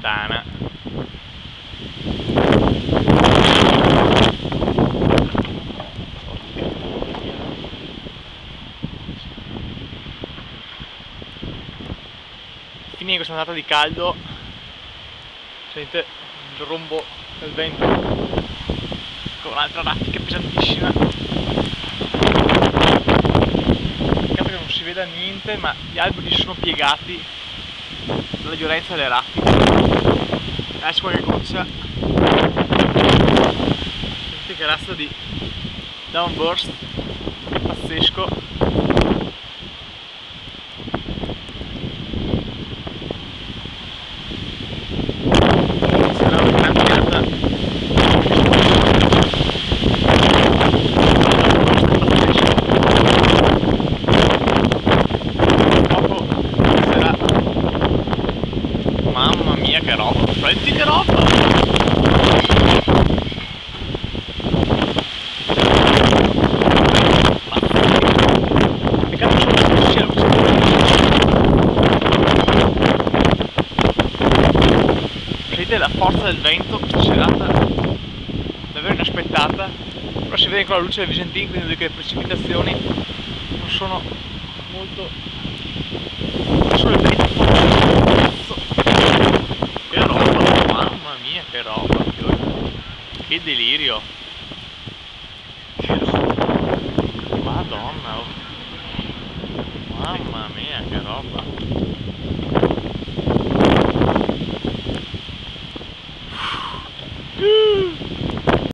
puttana. Fine questa ondata di caldo, sentite il rombo del vento con un'altra raffica pesantissima. Peccato che non si veda niente, ma gli alberi sono piegati dalla violenza delle raffiche. Adesso qualche goccia, sentite che razza di downburst pazzesco. Mamma mia che roba, senti che roba! Peccato solo che non sia luce. Sentite la forza del vento, questa serata davvero inaspettata, però si vede ancora la luce del Visentin, quindi vuol dire che le precipitazioni non sono molto... solo il vento forte. Che roba, mamma mia che roba, che delirio, che roba, madonna, oh. Mamma mia che roba.